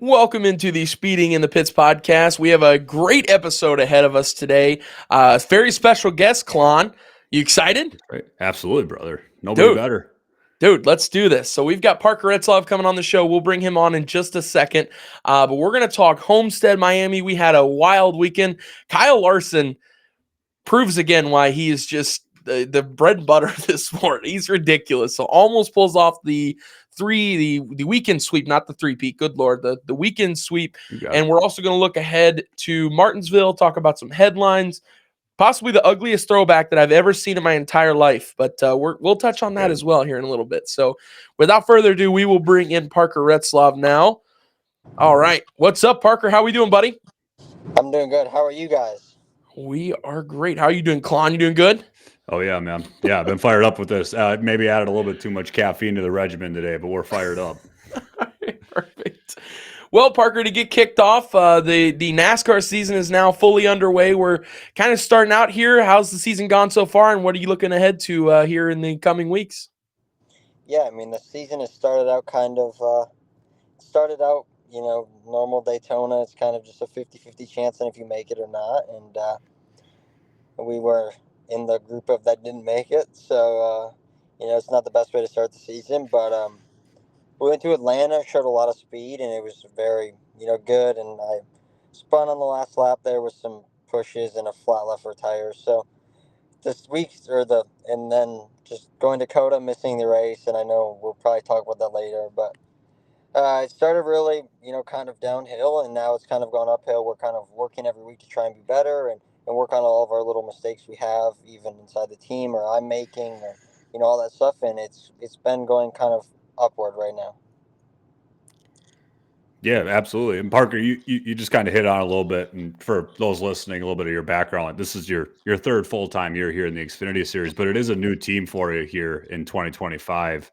Welcome into the Speeding in the Pits podcast. We have a great episode ahead of us today. Very special guest, Clon. You excited? Right. Absolutely, brother. Nobody Dude, better. let's do this. So we've got Parker Retzlaff coming on the show. We'll bring him on in just a second. But we're going to talk Homestead, Miami. We had a wild weekend. Kyle Larson proves again why he is just the bread and butter of this sport. He's ridiculous. So almost pulls off the weekend sweep, not the three-peat. Good Lord, the weekend sweep. And we're also going to look ahead to Martinsville, talk about some headlines, possibly the ugliest throwback that I've ever seen in my entire life. But we'll touch on that as well here in a little bit. So without further ado, we will bring in Parker Retzlaff now. All right. What's up, Parker? How we doing, buddy? I'm doing good. How are you guys? We are great. How are you doing, Clon? You doing good? Oh, yeah, man. Yeah, I've been fired up with this. Maybe added a little bit too much caffeine to the regimen today, but we're fired up. Perfect. Well, Parker, to get kicked off, the NASCAR season is now fully underway. We're kind of starting out here. How's the season gone so far, and what are you looking ahead to here in the coming weeks? Yeah, I mean, the season has started out normal Daytona. It's kind of just a 50-50 chance on if you make it or not. And we were in the group of that didn't make it. So, it's not the best way to start the season. But we went to Atlanta, showed a lot of speed, and it was very, good. And I spun on the last lap there with some pushes and a flat left for tires. So, this week and then just going to Coda, missing the race, and I know we'll probably talk about that later, but it started really, kind of downhill, and now it's kind of gone uphill. We're kind of working every week to try and be better and work on all of our little mistakes we have, even inside the team, or I'm making, or all that stuff, and it's been going kind of upward right now. Yeah, absolutely. And Parker, you just kind of hit on a little bit, and for those listening, a little bit of your background. This is your third full-time year here in the Xfinity Series, but it is a new team for you here in 2025.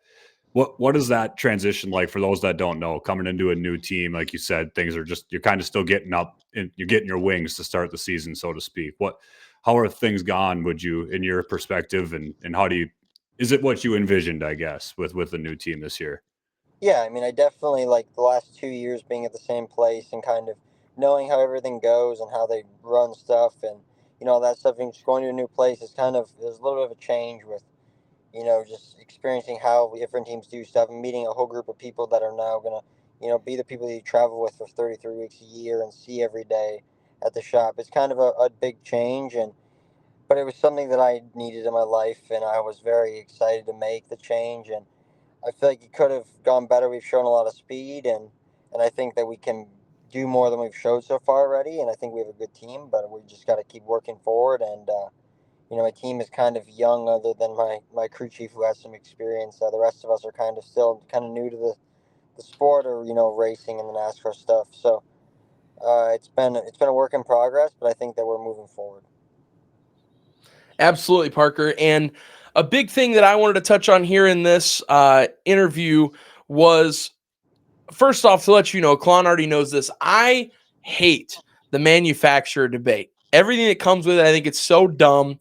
What is that transition like for those that don't know? Coming into a new team, like you said, things are just you're kind of still getting up and you're getting your wings to start the season, so to speak. How are things gone? Would you, in your perspective, and how do you? Is it what you envisioned? I guess with the new team this year. Yeah, I mean, I definitely like the last 2 years being at the same place and kind of knowing how everything goes and how they run stuff and all that stuff. And just going to a new place is kind of there's a little bit of a change with just experiencing how different teams do stuff and meeting a whole group of people that are now gonna be the people that you travel with for 33 weeks a year and see every day at the shop. It's kind of a big change but it was something that I needed in my life and I was very excited to make the change and I feel like it could have gone better. We've shown a lot of speed, and I think that we can do more than we've showed so far already. And I think we have a good team, but we just got to keep working forward. And my team is kind of young, other than my crew chief who has some experience. The rest of us are kind of still kind of new to the sport or racing and the NASCAR stuff. So it's been a work in progress, but I think that we're moving forward. Absolutely, Parker. And a big thing that I wanted to touch on here in this interview was, first off, to let you know, Klon already knows this. I hate the manufacturer debate. Everything that comes with it, I think it's so dumb.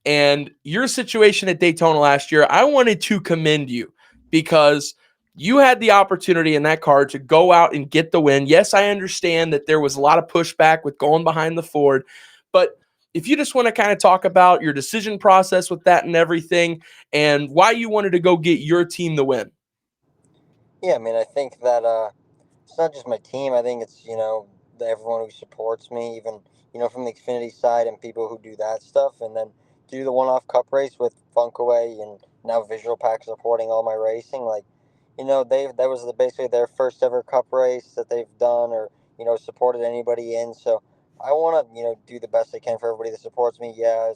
And your situation at Daytona last year, I wanted to commend you because you had the opportunity in that car to go out and get the win. Yes, I understand that there was a lot of pushback with going behind the Ford, but if you just want to kind of talk about your decision process with that and everything and why you wanted to go get your team the win. Yeah, I mean, I think that it's not just my team. I think it's everyone who supports me, even from the Xfinity side and people who do that stuff, and then do the one-off Cup race with Funkaway and now Visual Pack supporting all my racing. Like, that was basically their first ever Cup race that they've done or supported anybody in. So I want to do the best I can for everybody that supports me. Yeah,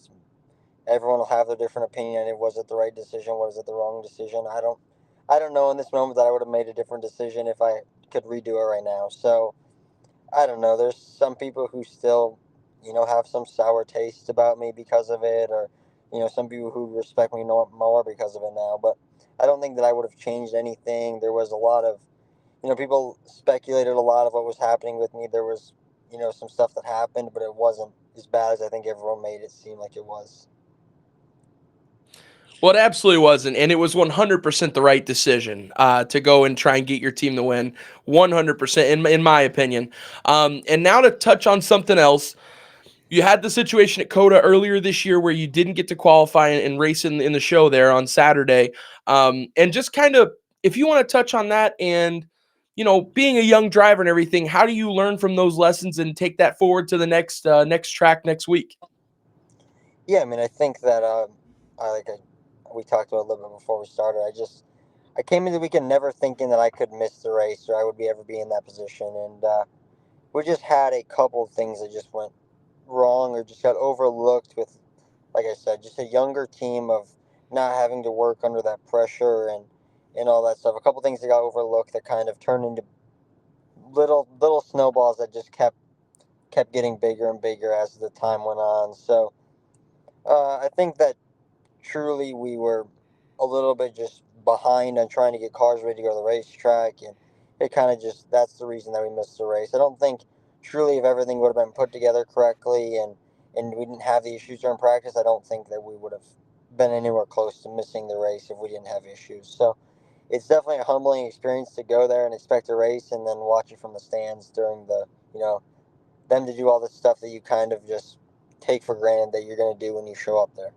everyone will have their different opinion. Was it the right decision? Was it the wrong decision? I don't know in this moment that I would have made a different decision if I could redo it right now. So I don't know. There's some people who still, have some sour taste about me because of it, or some people who respect me more because of it now. But I don't think that I would have changed anything. There was a lot of, people speculated a lot of what was happening with me. There was, some stuff that happened, but it wasn't as bad as I think everyone made it seem like it was. Well, it absolutely wasn't, and it was 100% the right decision to go and try and get your team to win. 100%, in my opinion. And now to touch on something else, you had the situation at Coda earlier this year where you didn't get to qualify and race in the show there on Saturday. And just kind of, if you want to touch on that and, being a young driver and everything, how do you learn from those lessons and take that forward to the next track next week? Yeah, I mean, I think that we talked about it a little bit before we started. I came into the weekend never thinking that I could miss the race or I would ever be in that position, and we just had a couple of things that just went wrong or just got overlooked with, like I said, just a younger team of not having to work under that pressure and all that stuff. A couple things that got overlooked that kind of turned into little snowballs that just kept getting bigger and bigger as the time went on. So I think that truly we were a little bit just behind on trying to get cars ready to go to the racetrack, and it kind of just that's the reason that we missed the race. I don't think truly if everything would have been put together correctly and we didn't have the issues during practice, I don't think that we would have been anywhere close to missing the race if we didn't have issues. So it's definitely a humbling experience to go there and expect a race and then watch it from the stands during the them to do all the stuff that you kind of just take for granted that you're going to do when you show up there.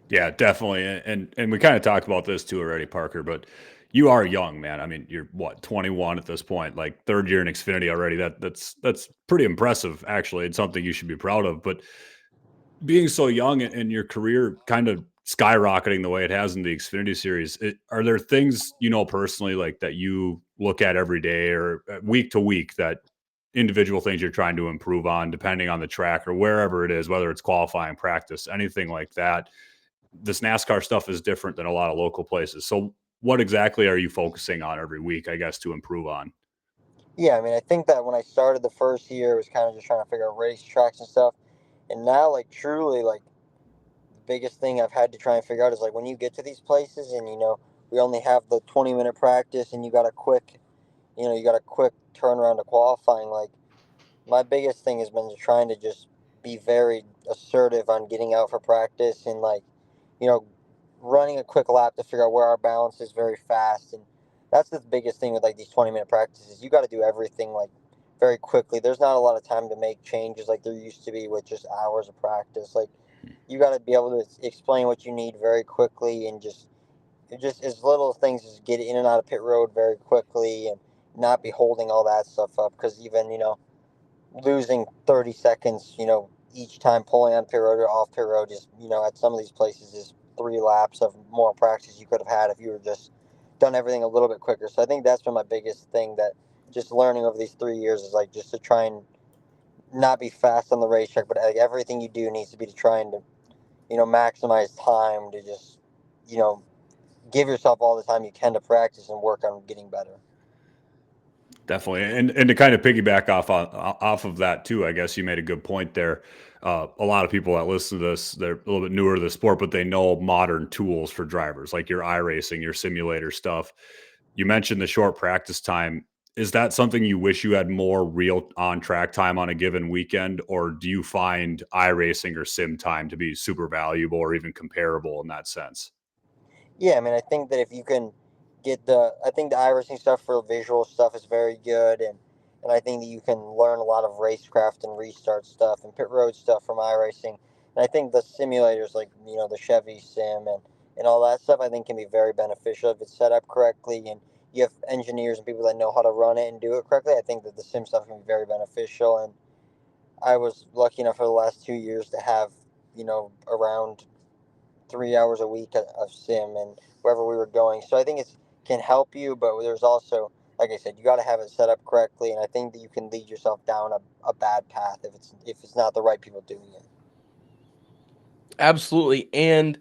Yeah, definitely. And we kind of talked about this too already, Parker, but you are young, man. I mean, you're what, 21 at this point, like third year in Xfinity already. That's pretty impressive, actually. It's something you should be proud of. But being so young and your career kind of skyrocketing the way it has in the Xfinity series, are there things, personally, like that you look at every day or week to week, that individual things you're trying to improve on, depending on the track or wherever it is, whether it's qualifying, practice, anything like that? This NASCAR stuff is different than a lot of local places. So what exactly are you focusing on every week, I guess, to improve on? Yeah, I mean, I think that when I started the first year, it was kind of just trying to figure out racetracks and stuff. And now, like, truly, like, the biggest thing I've had to try and figure out is, like, when you get to these places and, we only have the 20-minute practice and you got a quick turnaround to qualifying, like, my biggest thing has been just trying to just be very assertive on getting out for practice and, like, you know, running a quick lap to figure out where our balance is very fast. And that's the biggest thing with like these 20-minute practices. You got to do everything like very quickly. There's not a lot of time to make changes like there used to be with just hours of practice. Like you got to be able to explain what you need very quickly and just as little things as get in and out of pit road very quickly and not be holding all that stuff up because even losing 30 seconds each time pulling on pit road or off pit road is at some of these places is 3 laps of more practice you could have had if you were just done everything a little bit quicker. So I think that's been my biggest thing that just learning over these 3 years is like just to try and not be fast on the racetrack, but like everything you do needs to be to trying to maximize time to just you know give yourself all the time you can to practice and work on getting better. Definitely. And to kind of piggyback off of that too, I guess you made a good point there. A lot of people that listen to this, they're a little bit newer to the sport, but they know modern tools for drivers, like your iRacing, your simulator stuff. You mentioned the short practice time. Is that something you wish you had more real on track time on a given weekend, or do you find iRacing or sim time to be super valuable or even comparable in that sense? Yeah, I mean, I think that if you can I think the iRacing stuff for visual stuff is very good, and I think that you can learn a lot of racecraft and restart stuff and pit road stuff from iRacing. And I think the simulators, like the Chevy Sim and all that stuff, I think can be very beneficial if it's set up correctly and you have engineers and people that know how to run it and do it correctly. I think that the sim stuff can be very beneficial, and I was lucky enough for the last 2 years to have around 3 hours a week of sim and wherever we were going. So I think it can help you, but there's also, like I said, you got to have it set up correctly, and I think that you can lead yourself down a bad path if it's not the right people doing it. Absolutely. And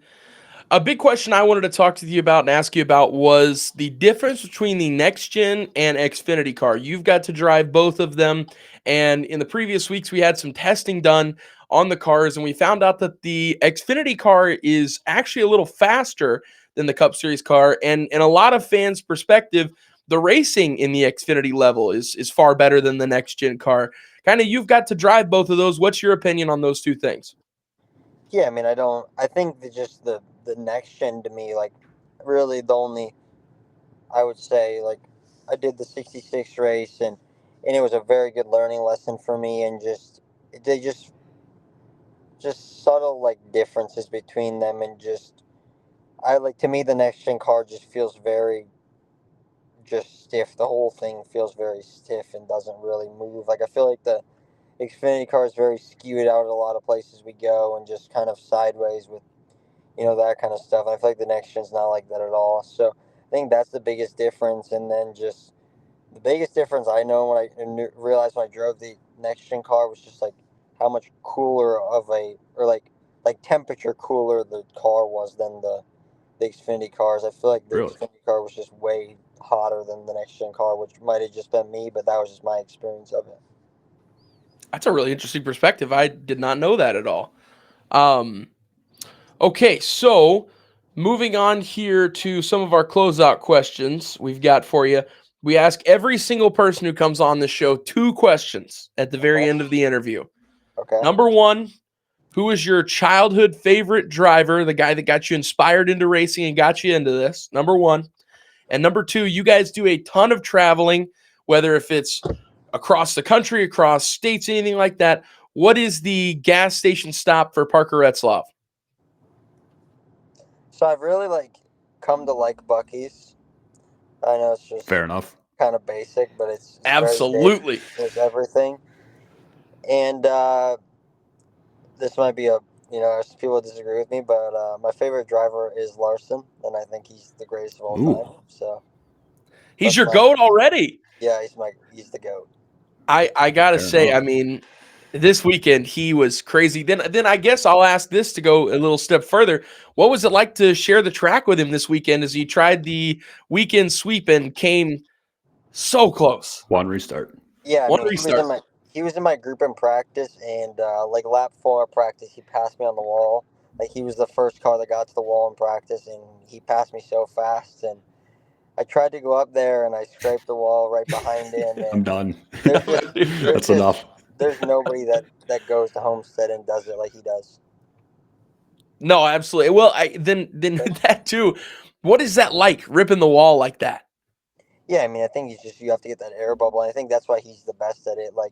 a big question I wanted to talk to you about and ask you about was the difference between the next gen and Xfinity car. You've got to drive both of them. And in the previous weeks, we had some testing done on the cars, and we found out that the Xfinity car is actually a little faster than the Cup Series car. And in a lot of fans' perspective, the racing in the Xfinity level is far better than the next gen car. Kind of, you've got to drive both of those. What's your opinion on those two things? Yeah, I mean, I think that just the next gen to me, like really the only, I would say, like I did the 66 race, and it was a very good learning lesson for me, and they just subtle like differences between them, and just I like, to me the next gen car just feels very just stiff. The whole thing feels very stiff and doesn't really move. Like I feel like the Xfinity car is very skewed out at a lot of places we go, and just kind of sideways with, that kind of stuff. And I feel like the next gen's not like that at all. So I think that's the biggest difference. And then just the biggest difference I know when realized when I drove the next gen car was just like how much cooler or like temperature cooler the car was than the Xfinity cars. I feel like the Really? Xfinity car was just way hotter than the next gen car, which might have just been me, but that was just my experience of it. That's a really interesting perspective. I did not know that at all. Okay, so moving on here to some of our closeout questions we've got for you. We ask every single person who comes on the show 2 questions at the very end of the interview. Okay. Number 1, who is your childhood favorite driver, the guy that got you inspired into racing and got you into this? Number 1. And number 2, you guys do a ton of traveling, whether if it's across the country, across states, anything like that. What is the gas station stop for Parker Retzlaff? So I've really come to like Buc-ee's. I know it's just Fair enough. kind of basic, but it's Absolutely. very big. It's everything. And this might be people disagree with me, but my favorite driver is Larson, and I think he's the greatest of all time. So he's your GOAT already. Yeah, he's the GOAT. I gotta say, enough. I mean, this weekend he was crazy. Then I guess I'll ask this to go a little step further. What was it like to share the track with him this weekend as he tried the weekend sweep and came so close? One restart. Yeah, One restart. He was in my group in practice, and like lap 4 of practice, he passed me on the wall. Like he was the first car that got to the wall in practice, and he passed me so fast. And I tried to go up there, and I scraped the wall right behind him. And I'm done. There's enough. There's nobody that goes to Homestead and does it like he does. No, absolutely. Well, then that too. What is that like, ripping the wall like that? Yeah, I mean, I think you have to get that air bubble. And I think that's why he's the best at it. Like,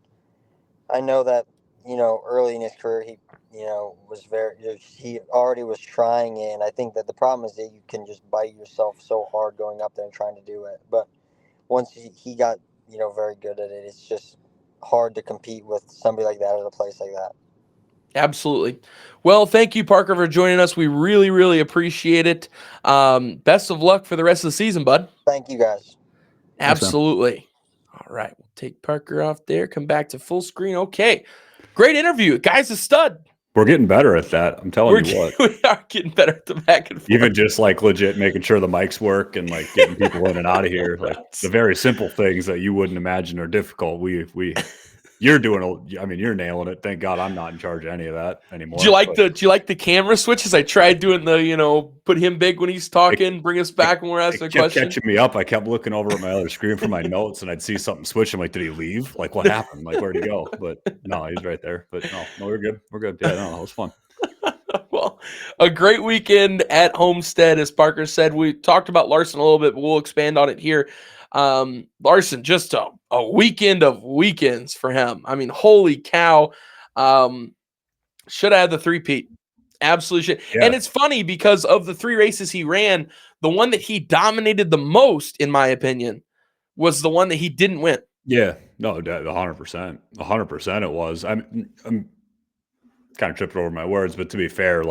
I know that, early in his career, he already was trying it. And I think that the problem is that you can just bite yourself so hard going up there and trying to do it. But once he got, very good at it, it's just hard to compete with somebody like that at a place like that. Absolutely. Well, thank you, Parker, for joining us. We really, really appreciate it. Best of luck for the rest of the season, bud. Thank you, guys. Absolutely. All right. We'll take Parker off there. Come back to full screen. Okay. Great interview. Guy's a stud. We're getting better at that. I'm telling you what. We are getting better at the back and forth. Even just legit making sure the mics work and getting people in and out of here. The very simple things that you wouldn't imagine are difficult. You're you're nailing it. Thank God I'm not in charge of any of that anymore. Do you like the camera switches? I tried doing the, put him big when he's talking, bring us back when we're asking a question. Catching me up. I kept looking over at my other screen for my notes, and I'd see something switch. I'm like, did he leave? Like, what happened? Like, where'd he go? But no, he's right there. But no, we're good. We're good. Yeah, no, it was fun. Well, a great weekend at Homestead, as Parker said. We talked about Larson a little bit, but we'll expand on it here. Larson, just a weekend of weekends for him. I mean, holy cow. Should have had the 3-peat. Absolutely should. Yeah. And it's funny because of the 3 races he ran, the one that he dominated the most, in my opinion, was the one that he didn't win. Yeah, no, 100%. 100% it was. I'm kind of tripping over my words, but to be fair,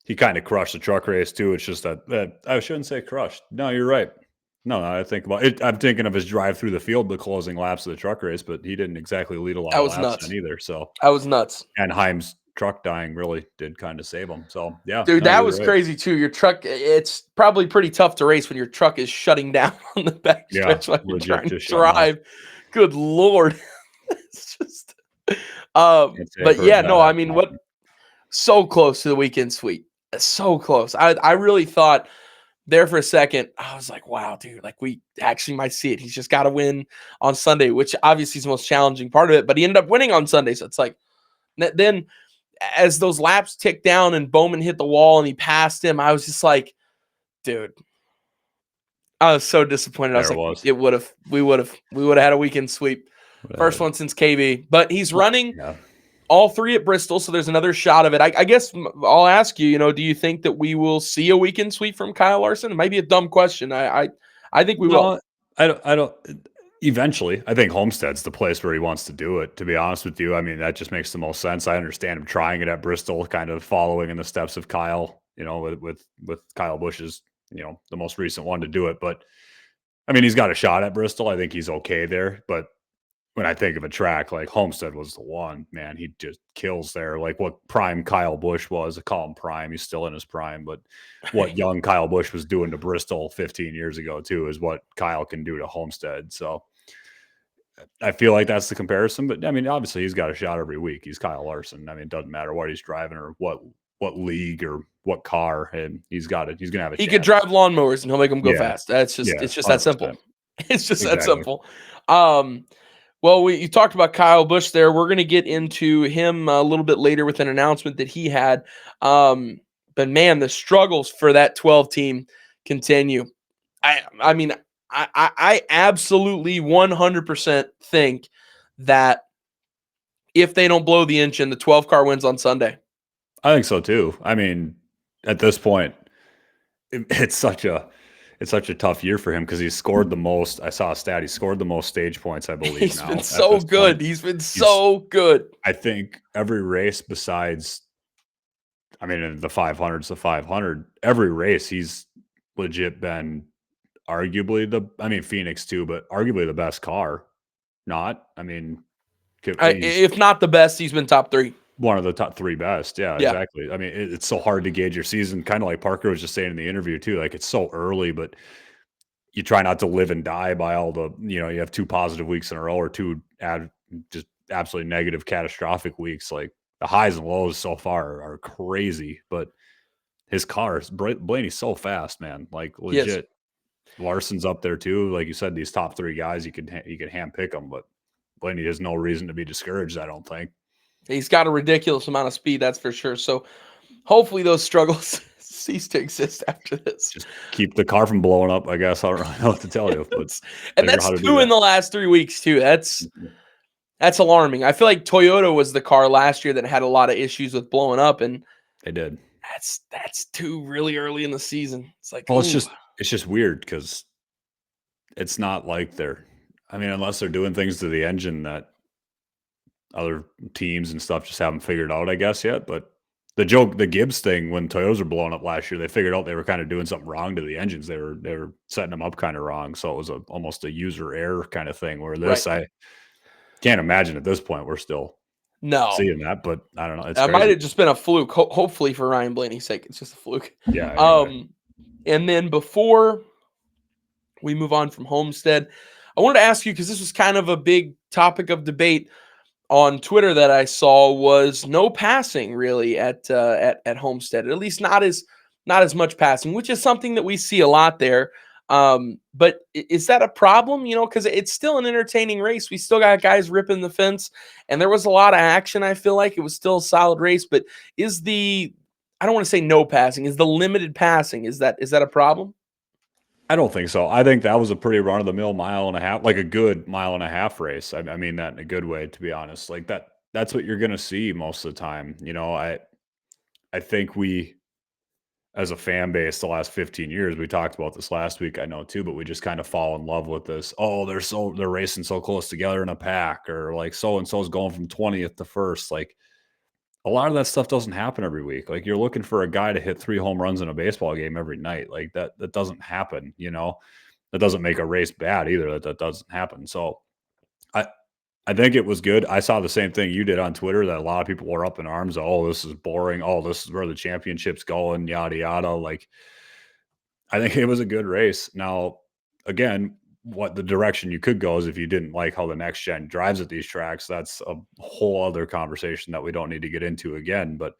he kind of crushed the truck race too. It's just that I shouldn't say crushed. No, you're right. No, I think about it. I'm thinking of his drive through the field, the closing laps of the truck race, but he didn't exactly lead a lot of laps in either. So I was nuts. And Heim's truck dying really did kind of save him. So yeah, dude, that was crazy too. Your truck, it's probably pretty tough to race when your truck is shutting down on the back stretch while you're trying to drive. Good Lord. It's just, but yeah, no, I mean, so close to the weekend sweep. So close. I really thought there for a second, I was like, wow, dude, we actually might see it. He's just got to win on Sunday, which obviously is the most challenging part of it, but he ended up winning on Sunday. So it's like, then as those laps ticked down and Bowman hit the wall and he passed him, I was just like, dude, I was so disappointed. I was like, we would have had a weekend sweep. First one since KB, but he's running all three at Bristol, so there's another shot of it. I guess I'll ask you, do you think that we will see a weekend sweep from Kyle Larson? It might be a dumb question. I think we will. I don't. Eventually, I think Homestead's the place where he wants to do it, to be honest with you. I mean, that just makes the most sense. I understand him trying it at Bristol, kind of following in the steps of Kyle, with Kyle Busch's, the most recent one to do it. But I mean, he's got a shot at Bristol. I think he's okay there. But when I think of a track, like Homestead was the one, man, he just kills there. Like what prime Kyle Busch was. I call him prime. He's still in his prime. But what young Kyle Busch was doing to Bristol 15 years ago, too, is what Kyle can do to Homestead. So I feel like that's the comparison. But I mean, obviously, he's got a shot every week. He's Kyle Larson. I mean, it doesn't matter what he's driving or what league or what car, and he's got it. He's gonna have a chance. He could drive lawnmowers and he'll make them go fast. It's just 100%. That simple. It's just that simple. Well, you talked about Kyle Busch there. We're going to get into him a little bit later with an announcement that he had. But man, the struggles for that 12 team continue. I mean, I absolutely 100% think that if they don't blow the engine, the 12 car wins on Sunday. I think so too. I mean, at this point, it's such a tough year for him because he's scored the most. I saw a stat. He scored the most stage points, I believe. He's been so good. He's been so good. I think every race besides, I mean, the 500's the 500. Every race, he's legit been arguably Phoenix too, but arguably the best car. If not the best, he's been top three. One of the top three best. Yeah, exactly. I mean, it's so hard to gauge your season. Kind of like Parker was just saying in the interview too, like it's so early, but you try not to live and die by all the, you have 2 positive weeks in a row or 2 just absolutely negative catastrophic weeks. Like the highs and lows so far are crazy, but his cars, Blaney's so fast, man. Like legit. Larson's up there too. Like you said, these top 3 guys, you could hand pick them, but Blaney has no reason to be discouraged, I don't think. He's got a ridiculous amount of speed, that's for sure. So hopefully those struggles cease to exist after this. Just keep the car from blowing up, I guess. I don't really know what to tell you. But and that's 2 in the last 3 weeks, too. That's alarming. I feel like Toyota was the car last year that had a lot of issues with blowing up, and they did. That's 2 really early in the season. It's like, well, it's just weird because it's not like unless they're doing things to the engine that other teams and stuff just haven't figured out, I guess, yet. But the Gibbs thing, when Toyotas were blowing up last year, they figured out they were kind of doing something wrong to the engines. They were setting them up kind of wrong. So it was almost a user error kind of thing, where this, I can't imagine at this point we're still seeing that, but I don't know. It might have just been a fluke. Hopefully for Ryan Blaney's sake, it's just a fluke. Yeah. Anyway. And then before we move on from Homestead, I wanted to ask you, because this was kind of a big topic of debate on Twitter that I saw, was no passing really at Homestead, at least not as much passing, which is something that we see a lot there. But is that a problem? Because it's still an entertaining race. We still got guys ripping the fence, and there was a lot of action. I feel like it was still a solid race. But I don't want to say no passing, is the limited passing, is that a problem? I don't think so. I think that was a pretty run-of-the-mill mile and a half, like a good mile and a half race. I mean that in a good way, to be honest. Like that's what you're going to see most of the time. I think we, as a fan base, the last 15 years, we talked about this last week, I know too, but we just kind of fall in love with this. Oh, they're racing so close together in a pack, or like so-and-so's going from 20th to first. Like, a lot of that stuff doesn't happen every week. Like, you're looking for a guy to hit 3 home runs in a baseball game every night. Like that doesn't happen, That doesn't make a race bad either. That doesn't happen. So I think it was good. I saw the same thing you did on Twitter, that a lot of people were up in arms. Oh, this is boring. Oh, this is where the championship's going, yada, yada. Like, I think it was a good race. Now, again, what the direction you could go is if you didn't like how the next gen drives at these tracks. That's a whole other conversation that we don't need to get into again. But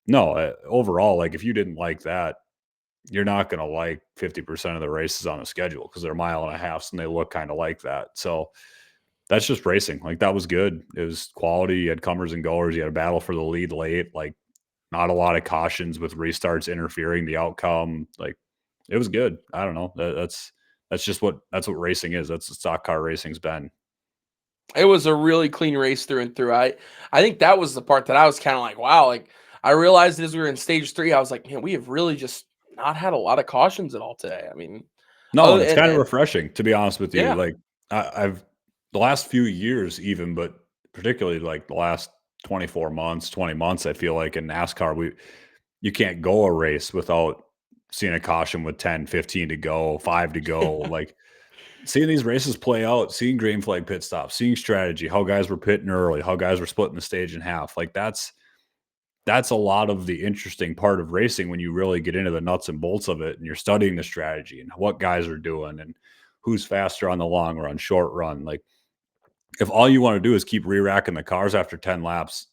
no, overall, like if you didn't like that, you're not going to like 50% of the races on the schedule, because they're 1.5 miles and they look kind of like that. So that's just racing. Like, that was good. It was quality. You had comers and goers. You had a battle for the lead late. Like, not a lot of cautions with restarts interfering the outcome. Like, it was good. I don't know. That's what racing is. That's what stock car racing's been. It was a really clean race through and through. I think that was the part that I was kind of like, wow. Like, I realized as we were in stage 3, I was like, man, we have really just not had a lot of cautions at all today. I mean, no, it's kind of refreshing, to be honest with you. Yeah. Like, I've the last few years even, but particularly like the last 24 months, 20 months, I feel like in NASCAR, you can't go a race without seeing a caution with 10, 15 to go, 5 to go. Like, seeing these races play out, seeing green flag pit stops, seeing strategy, how guys were pitting early, how guys were splitting the stage in half. Like, that's a lot of the interesting part of racing when you really get into the nuts and bolts of it and you're studying the strategy and what guys are doing and who's faster on the long run, short run. Like, if all you want to do is keep re-racking the cars after 10 laps,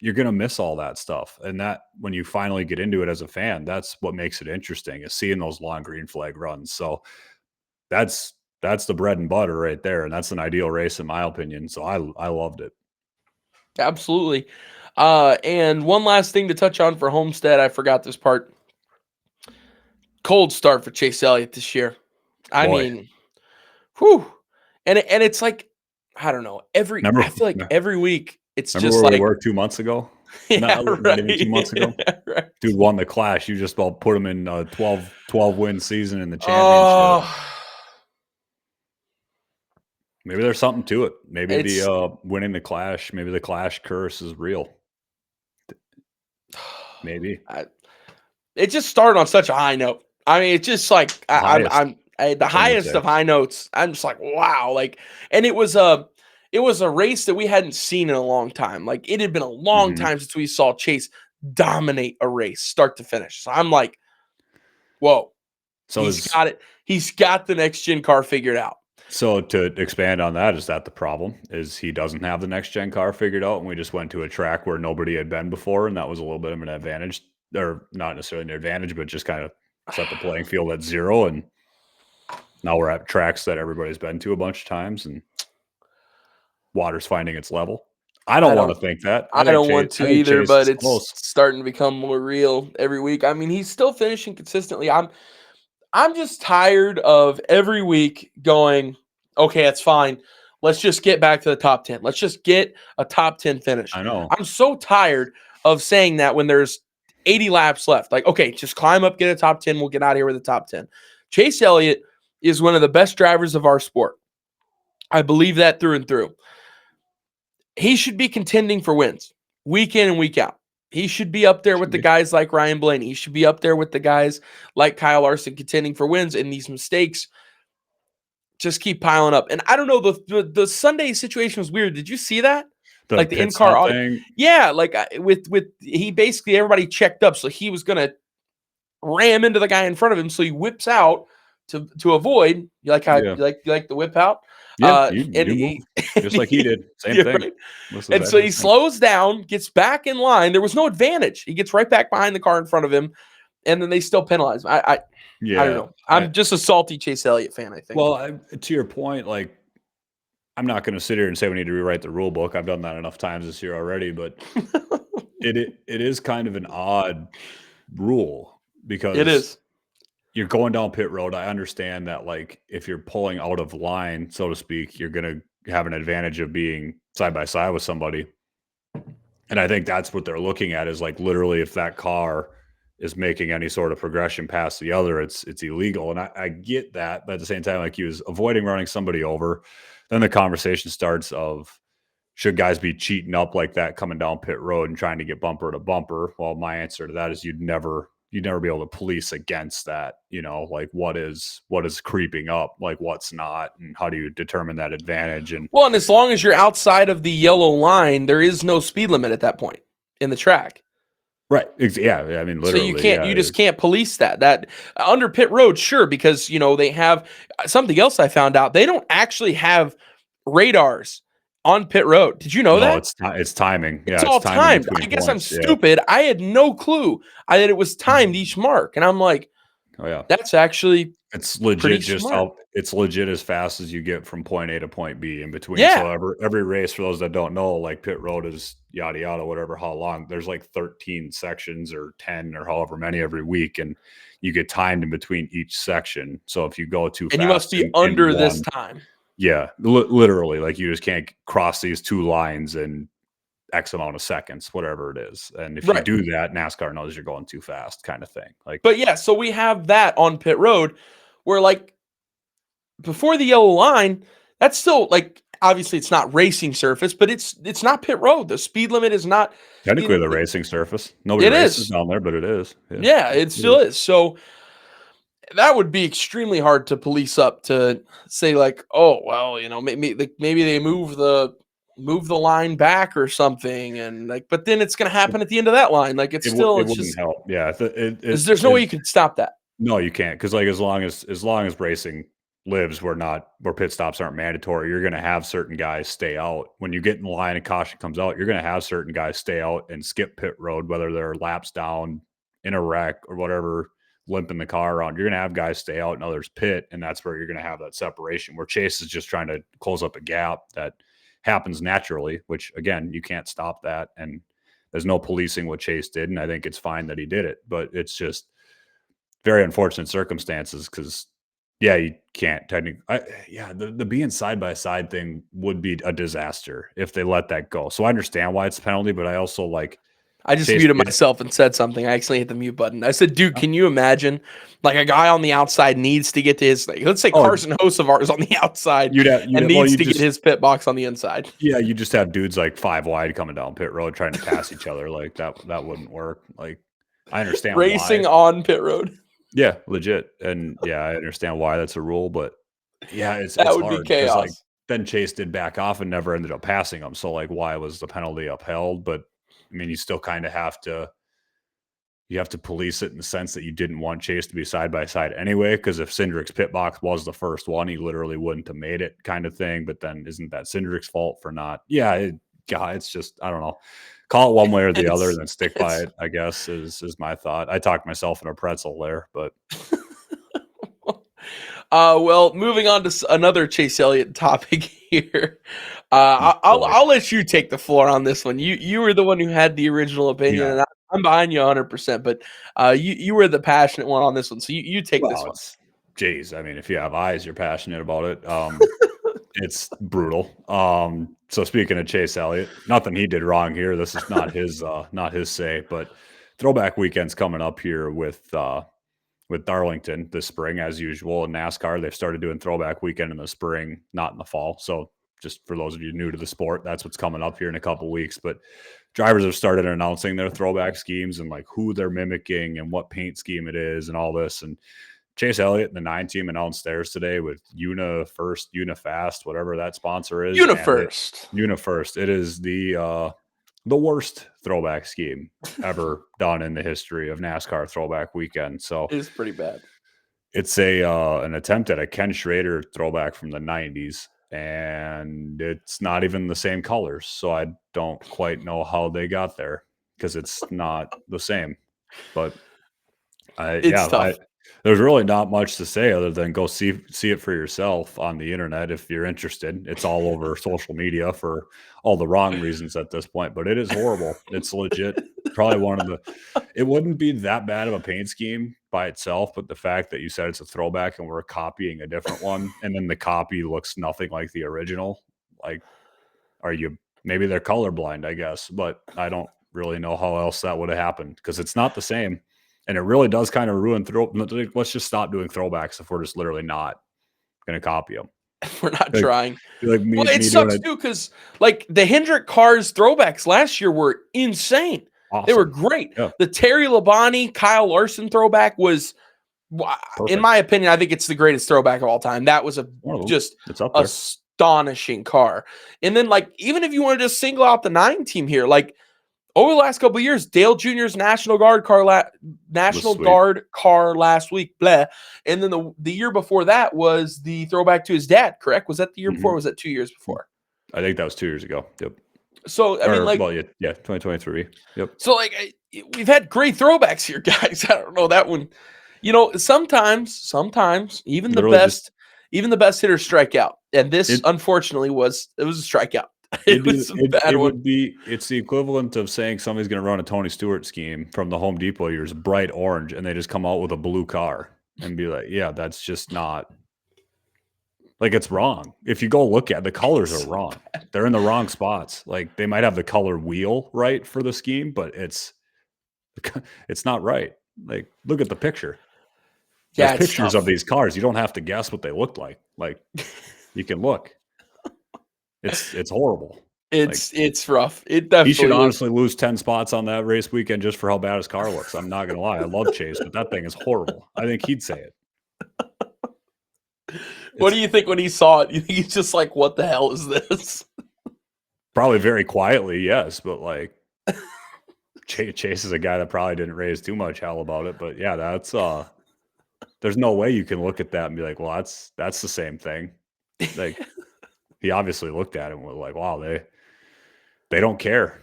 you're going to miss all that stuff. And that, when you finally get into it as a fan, that's what makes it interesting, is seeing those long green flag runs. So that's the bread and butter right there. And that's an ideal race in my opinion. So I loved it. Absolutely. And one last thing to touch on for Homestead. I forgot this part. Cold start for Chase Elliott this year. I mean, whew. And it's like, I don't know. I feel like every week it's just where like we were 2 months ago. Yeah, not even 2 months ago. Right. Dude won the Clash. You just about put him in a 12 win season in the championship. Maybe there's something to it. Maybe the winning the Clash, maybe the Clash curse is real. Maybe. It just started on such a high note. I mean, it's just like I'm the highest of high notes. I'm just like, wow. Like, and it was a race that we hadn't seen in a long time. Like, it had been a long time since we saw Chase dominate a race start to finish. So I'm like, whoa. So he's got it. He's got the next gen car figured out. So to expand on that, is that the problem? Is he doesn't have the next gen car figured out, and we just went to a track where nobody had been before, and that was a little bit of an advantage, or not necessarily an advantage, but just kind of set the playing field at zero, and now we're at tracks that everybody's been to a bunch of times, and water's finding its level. I don't want to think that. I don't want to either, but it's starting to become more real every week. I mean, he's still finishing consistently. I'm just tired of every week going, okay, that's fine. Let's just get back to the top 10. Let's just get a top 10 finish. I know. I'm so tired of saying that when there's 80 laps left. Like, okay, just climb up, get a top 10. We'll get out of here with a top 10. Chase Elliott is one of the best drivers of our sport. I believe that through and through. He should be contending for wins week in and week out. He should be up there with the guys like Ryan Blaney. He should be up there with the guys like Kyle Larson contending for wins, and these mistakes just keep piling up. And I don't know, the Sunday situation was weird. Did you see that? Like the in-car audio? Yeah, like with he basically, everybody checked up, so he was going to ram into the guy in front of him, so he whips out to avoid. You like how you like the whip out? Yeah, just like he did. Same thing. Right. And so he slows down, gets back in line. There was no advantage. He gets right back behind the car in front of him, and then they still penalize him. I don't know. I'm just a salty Chase Elliott fan, I think. Well, to your point, like, I'm not going to sit here and say we need to rewrite the rule book. I've done that enough times this year already, but it is kind of an odd rule because it is. You're going down pit road. I understand that, like, if you're pulling out of line, so to speak, you're going to have an advantage of being side by side with somebody. And I think that's what they're looking at, is like, literally, if that car is making any sort of progression past the other, it's illegal. And I get that, but at the same time, like, he was avoiding running somebody over. Then the conversation starts of, should guys be cheating up like that coming down pit road and trying to get bumper to bumper? Well, my answer to that is you'd never be able to police against that. You know, like, what is creeping up, like what's not, and how do you determine that advantage? And well, and as long as you're outside of the yellow line, there is no speed limit at that point in the track. Right. Yeah. I mean, literally. So you just can't police that under pit road. Sure. Because, they have something else I found out. They don't actually have radars on pit road. Did you know that? It's timing. Yeah, it's all timed. I guess I'm stupid. I had no clue that it was timed each mark. And I'm like, Oh yeah. That's actually It's legit pretty just smart. how it's legit as fast as you get from point A to point B in between. So Yeah. every race, for those that don't know, like pit road is yada yada, whatever, how long. There's like 13 sections or 10 or however many every week, and you get timed in between each section. So if you go too And you must fast be in under this one, time. yeah, literally, like you just can't cross these two lines in X amount of seconds, whatever it is. And if you Right. do that, NASCAR knows you're going too fast, kind of thing. Like, But yeah, so we have that on pit road where like before the yellow line, that's still like obviously it's not racing surface, but it's not pit road. The speed limit is not technically in the racing surface. Nobody it races is. down there, but it is. Yeah. Yeah, it still is. So that would be extremely hard to police up to say like, oh well, maybe they move the line back or something, and like, but then it's going to happen at the end of that line. Like It it's wouldn't just help. Yeah, there's no way you can stop that. no, you can't, because like as long as racing lives, where pit stops aren't mandatory. You're going to have certain guys stay out when you get in the line and caution comes out. You're going to have certain guys stay out and skip pit road, whether they're laps down in a wreck or whatever, limping the car around. You're going to have guys stay out and others pit, and that's where you're going to have that separation. Where Chase is just trying to close up a gap that happens naturally, which again you can't stop that, and there's no policing what Chase did, and I think it's fine that he did it, but it's just very unfortunate circumstances because, yeah, you can't technically. Yeah, the being side by side thing would be a disaster if they let that go. So I understand why it's a penalty, but I also like I just Chase muted did. myself and said something. I accidentally hit the mute button. I said, dude, can you imagine like a guy on the outside needs to get to his, like, let's say Oh, Carson Hocevar is on the outside you'd and well, needs you to get just his pit box on the inside. yeah, you just have dudes like 5 wide coming down pit road trying to pass each other. Like that wouldn't work. Like I understand Racing why. on pit road. Yeah, legit, and yeah, I understand why that's a rule, but yeah, That it's would be hard because like chaos. then Chase did back off and never ended up passing him. So like, why was the penalty upheld? But I mean, you still kind of have to police it in the sense that you didn't want Chase to be side by side anyway. Because if Cindric's pit box was the first one, he literally wouldn't have made it, kind of thing. But then isn't that Cindric's fault for not? Yeah, God, it's just I don't know. Call it one way or the other, It's, and then stick by it. I guess is my thought. I talked myself in a pretzel there, but well, moving on to another Chase Elliott topic here. boy, I'll let you take the floor on this one. You were the one who had the original opinion, yeah. and I'm behind you 100%. But you were the passionate one on this one, so you take this Well, one. it's geez. I mean, if you have eyes, you're passionate about it. It's brutal. So speaking of Chase Elliott, nothing he did wrong here. This is not his say, but throwback weekend's coming up here with Darlington this spring, as usual. In NASCAR, they've started doing throwback weekend in the spring, not in the fall. So just for those of you new to the sport, that's what's coming up here in a couple weeks. But drivers have started announcing their throwback schemes and like who they're mimicking and what paint scheme it is and all this. And Chase Elliott and the 9 team announced theirs today with UniFast, whatever that sponsor is. UniFirst. UniFirst. It is the worst throwback scheme ever done in the history of NASCAR throwback weekend. So It is pretty bad. it's an attempt at a Ken Schrader throwback from the 90s, and it's not even the same colors. So I don't quite know how they got there because it's not the same. But It's tough. there's really not much to say other than go see it for yourself on the internet if you're interested. It's all over social media for all the wrong reasons at this point, but it is horrible. It's legit. Probably it wouldn't be that bad of a paint scheme by itself, but the fact that you said it's a throwback and we're copying a different one, and then the copy looks nothing like the original, like, maybe they're colorblind, I guess, but I don't really know how else that would have happened because it's not the same. And it really does kind of ruin let's just stop doing throwbacks if we're just literally not going to copy them. We're not Like, trying. like me, Well, it me sucks doing too because like the Hendrick cars throwbacks last year were insane. awesome. They were great. Yeah. The Terry Labonte, Kyle Larson throwback was, Perfect. in my opinion, I think it's the greatest throwback of all time. That was just it's up there. astonishing car. And then like even if you want to just single out the 9 team here, like over the last couple of years, Dale Jr.'s National Guard car last week, blah. And then the year before that was the throwback to his dad, correct? Was that the year before or was that 2 years before? I think that was 2 years ago. Yep. So, I mean, like... Well, yeah, 2023. Yep. So, like, we've had great throwbacks here, guys. I don't know that one. Sometimes even the Literally best hitters strike out. And this unfortunately was a strikeout. It was a bad one. It's the equivalent of saying somebody's going to run a Tony Stewart scheme from the Home Depot years, bright orange, and they just come out with a blue car and be like, yeah, that's just not like, it's wrong. If you go look at the colors are wrong. They're in the wrong spots. Like, they might have the color wheel right for the scheme, but it's not right. Like, look at the picture. There's It's pictures tough. of these cars. You don't have to guess what they look like. Like, you can look. It's horrible. It's rough. It He definitely should is. honestly lose 10 spots on that race weekend just for how bad his car looks. I'm not going to lie. I love Chase, but that thing is horrible. I think he'd say it. What do you think when he saw it? You think he's just like, what the hell is this? Probably very quietly, yes, but like Chase is a guy that probably didn't raise too much hell about it. But yeah, that's there's no way you can look at that and be like, well, that's the same thing. Like, he obviously looked at it and was like, wow, they don't care.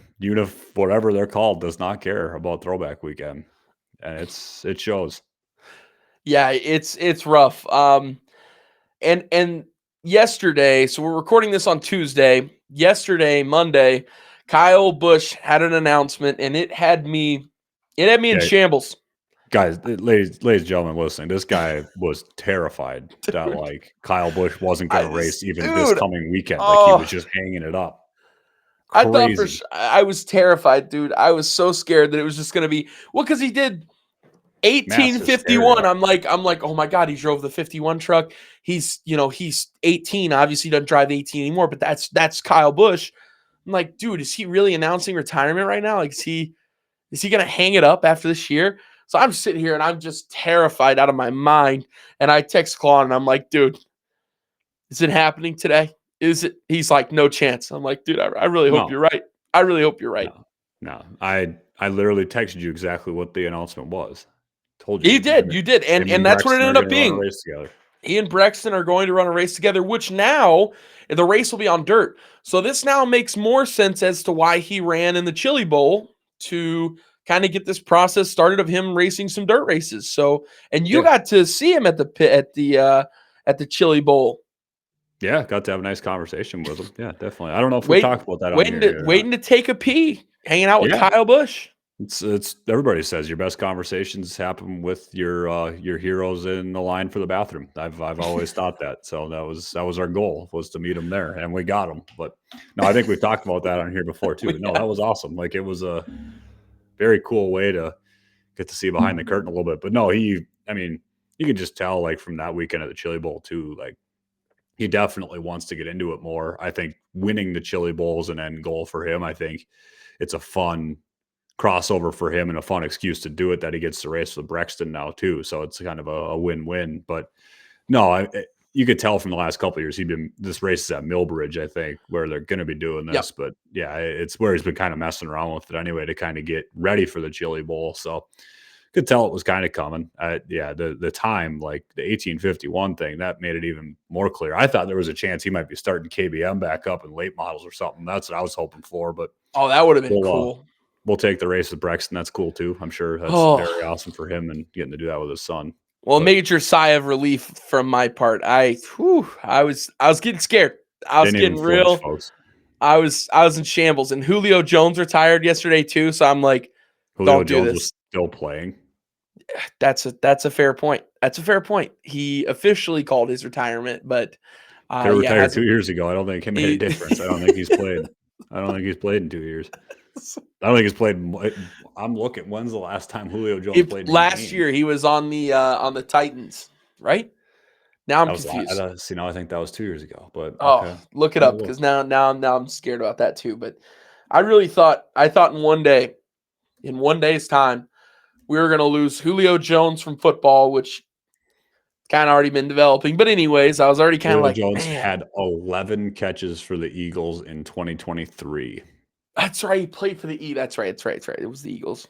Whatever they're called does not care about Throwback Weekend, and it shows. Yeah, it's rough. And yesterday, so we're recording this on Tuesday. Yesterday, Monday, Kyle Busch had an announcement, and it had me in shambles. Guys, ladies and gentlemen listening, this guy was terrified that like Kyle Busch wasn't going to race even this coming weekend. Like, he was just hanging it up. Crazy. I was terrified, dude. I was so scared that it was just going to be because he did 1851. I'm like, oh my God, he drove the 51 truck. He's 18. Obviously, he doesn't drive 18 anymore, but that's Kyle Busch. I'm like, dude, is he really announcing retirement right now? Like, is he going to hang it up after this year? So I'm sitting here and I'm just terrified out of my mind. And I text Clon and I'm like, dude, is it happening today? Is it? He's like, no chance. I'm like, dude, I really hope you're right. I really hope you're right. No. I literally texted you exactly what the announcement was. Told you. You did. And that's what it ended up being. He and Brexton are going to run a race together, which now the race will be on dirt. So this now makes more sense as to why he ran in the Chili Bowl to kind of get this process started of him racing some dirt races. So, and you got to see him at the pit at the Chili Bowl. Yeah, got to have a nice conversation with him. Yeah, definitely. I don't know if we talked about that on here. Waiting to take a pee, hanging out with Kyle Busch. It's everybody says your best conversations happen with your heroes in the line for the bathroom. I've always thought that. So that was our goal, was to meet them there, and we got them. But no, I think we talked about that on here before too. But no, that was awesome. Like, it was a very cool way to get to see behind the curtain a little bit. But no, you can just tell, like, from that weekend at the Chili Bowl too, like, he definitely wants to get into it more. I think winning the Chili Bowl is an end goal for him. I think it's a fun crossover for him and a fun excuse to do it, that he gets to race with Brexton now too. So it's kind of a win-win. But no, you could tell from the last couple of years, this race is at Millbridge, I think, where they're going to be doing this. Yep. But yeah, it's where he's been kind of messing around with it anyway to kind of get ready for the Chili Bowl. So could tell it was kind of coming. The time, like the 1851 thing, that made it even more clear. I thought there was a chance he might be starting KBM back up in late models or something. That's what I was hoping for. But that would have been cool. We'll take the race with Brexton. That's cool too. I'm sure that's very awesome for him and getting to do that with his son. Well, major sigh of relief from my part. I was getting scared. I was getting real. Folks. I was in shambles. And Julio Jones retired yesterday too. So I'm like, Julio Jones was still playing. That's a fair point. That's a fair point. He officially called his retirement, but he retired 2 years ago. I don't think it made a difference. I don't think he's played. I don't think he's played in 2 years. I don't think he's played. I'm looking. When's the last time Julio Jones played? Last year, he was on the Titans, right? Now I'm confused. See, now I think that was 2 years ago. But look it up, because now I'm scared about that too. But I thought in one day's time, we were going to lose Julio Jones from football, which kind of already been developing. But anyways, I was already kind of like, Jones had 11 catches for the Eagles in 2023. That's right. He played for the E. That's right. It was the Eagles.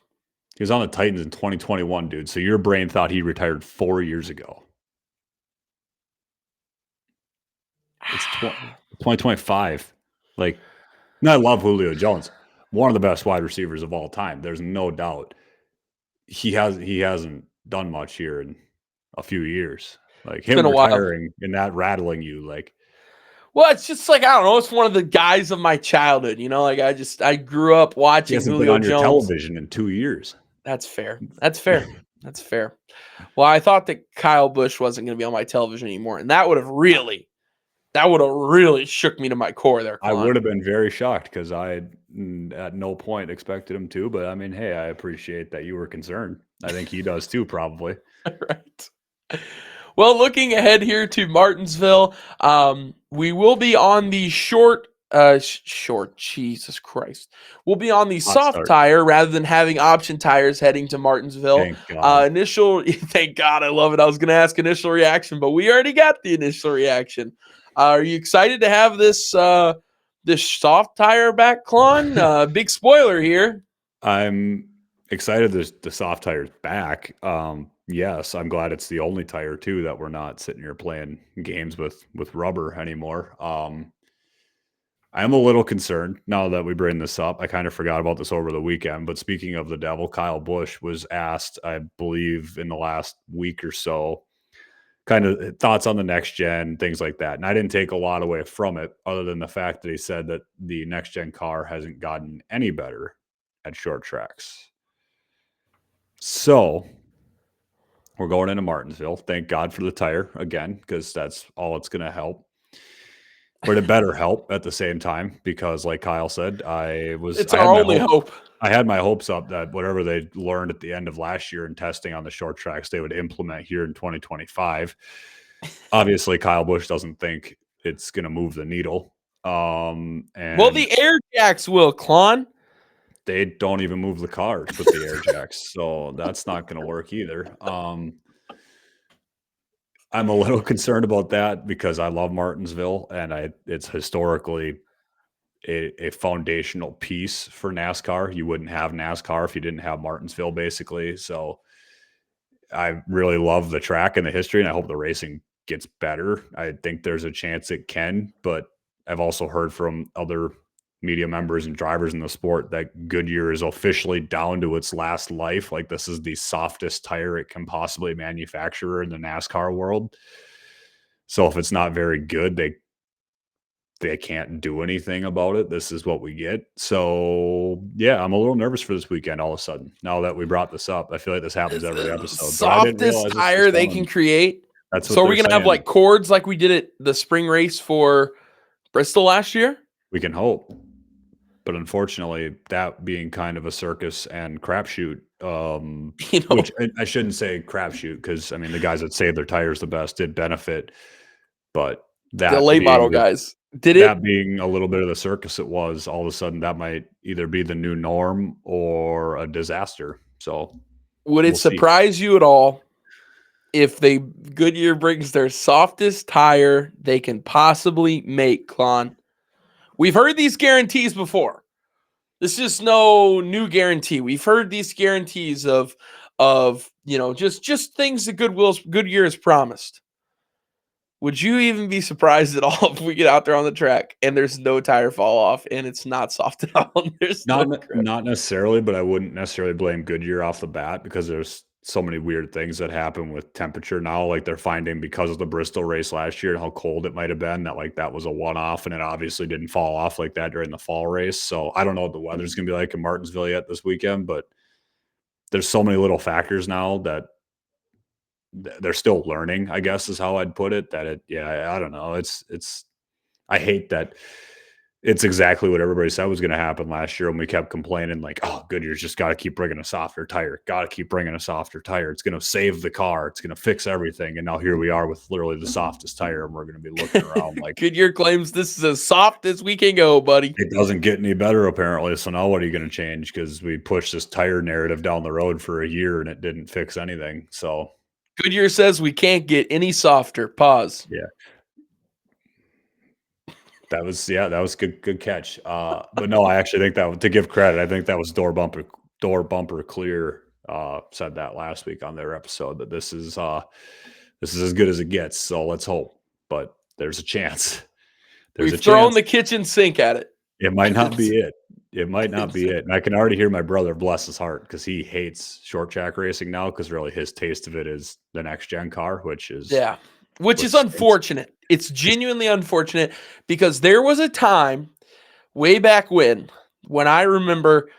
He was on the Titans in 2021, dude. So your brain thought he retired 4 years ago. It's 2025. Like, and I love Julio Jones. One of the best wide receivers of all time. There's no doubt. He hasn't done much here in a few years. Like It's him been a while. retiring and not rattling you, like. Well, it's just like, I don't know. It's one of the guys of my childhood, like I grew up He watching hasn't been Julio on your Jones. television in 2 years. That's fair. That's fair. That's fair. Well, I thought that Kyle Busch wasn't going to be on my television anymore, and that would have really shook me to my core there, I Clon. would have been very shocked because I had at no point expected him to. But I mean, hey, I appreciate that you were concerned. I think he does too, probably. Right. Well, looking ahead here to Martinsville, we will be on the short, Jesus Christ. We'll be on the soft tire rather than having option tires heading to Martinsville. Thank God. Thank God, I love it. I was going to ask initial reaction, but we already got the initial reaction. Are you excited to have this soft tire back, Clon? Big spoiler here. I'm excited the soft tire's back. Yes, I'm glad it's the only tire too that we're not sitting here playing games with rubber anymore. I'm a little concerned now that we bring this up. I kind of forgot about this over the weekend, but speaking of the devil, Kyle Busch was asked, I believe, in the last week or so, kind of thoughts on the next gen, things like that. And I didn't take a lot away from it other than the fact that he said that the next gen car hasn't gotten any better at short tracks. So we're going into Martinsville. Thank God for the tire again, because that's all it's going to help. But it better help at the same time because, like Kyle said, it's our only hope. I had my hopes up that whatever they learned at the end of last year in testing on the short tracks, they would implement here in 2025. Obviously, Kyle Busch doesn't think it's going to move the needle. And the air jacks will, Clon. They don't even move the cars with the air jacks, so that's not going to work either. I'm a little concerned about that because I love Martinsville, and it's historically a foundational piece for NASCAR. You wouldn't have NASCAR if you didn't have Martinsville, basically. So I really love the track and the history, and I hope the racing gets better. I think there's a chance it can, but I've also heard from other media members and drivers in the sport that Goodyear is officially down to its last life. Like, this is the softest tire it can possibly manufacture in the NASCAR world. So if it's not very good, they can't do anything about it. This is what we get. So yeah, I'm a little nervous for this weekend all of a sudden. Now that we brought this up, I feel like this happens every episode. Softest tire they can create. That's what so are we going to have like cords like we did at the spring race for Bristol last year? We can hope. But unfortunately, that being kind of a circus and crapshoot, which I shouldn't say crapshoot because, I mean, the guys that saved their tires the best did benefit. But the late model guys, being a little bit of the circus it was, all of a sudden that might either be the new norm or a disaster. So would it surprise you at all if Goodyear brings their softest tire they can possibly make, Clon? We've heard these guarantees before. This is no new guarantee. We've heard these guarantees of just things that Goodyear has promised. Would you even be surprised at all if we get out there on the track and there's no tire fall off and it's not soft at all? There's not necessarily, but I wouldn't necessarily blame Goodyear off the bat because there's so many weird things that happen with temperature now. Like, they're finding because of the Bristol race last year and how cold it might have been that was a one-off, and it obviously didn't fall off like that during the fall race. So I don't know what the weather's going to be like in Martinsville yet this weekend, but there's so many little factors now that they're still learning, I guess is how I'd put it. I don't know. I hate that it's exactly what everybody said was going to happen last year when we kept complaining like, oh, Goodyear's just got to keep bringing a softer tire. Got to keep bringing a softer tire. It's going to save the car. It's going to fix everything. And now here we are with literally the softest tire, and we're going to be looking around like Goodyear claims this is as soft as we can go, buddy. It doesn't get any better apparently. So now what are you going to change? Because we pushed this tire narrative down the road for a year and it didn't fix anything. So Goodyear says we can't get any softer. Pause. Yeah. That was good catch. But no, I actually think that, to give credit, I think that was Door Bumper Clear said that last week on their episode, that this is as good as it gets. So let's hope. But there's a chance. We've thrown the kitchen sink at it. It might not be it. It might not be it. And I can already hear my brother, bless his heart, because he hates short track racing now, because really his taste of it is the next gen car, which is which is unfortunate. It's genuinely unfortunate, because there was a time way back when I remember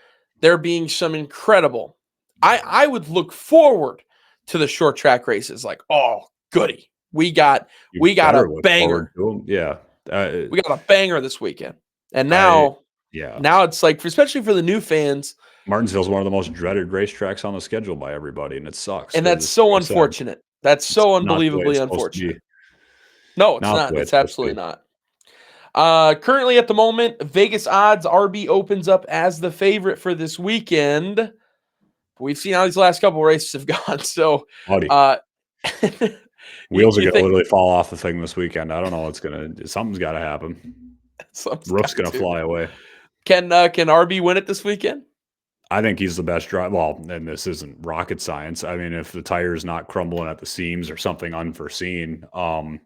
there being some incredible. I would look forward to the short track races, like, oh goody, we got a banger. Yeah, we got a banger this weekend, and now it's like, especially for the new fans, Martinsville is one of the most dreaded racetracks on the schedule by everybody, and it sucks. And that's so unfortunate. That's so unbelievably unfortunate. No, it's not. It's absolutely not. Currently at the moment, Vegas odds, RB opens up as the favorite for this weekend. We've seen how these last couple of races have gone. So, wheels are going to literally fall off the thing this weekend. I don't know what's going to. Something's got to happen. Roof's going to fly away. Can RB win it this weekend? I think he's the best driver. Well, and this isn't rocket science. I mean, if the tire's not crumbling at the seams or something unforeseen, I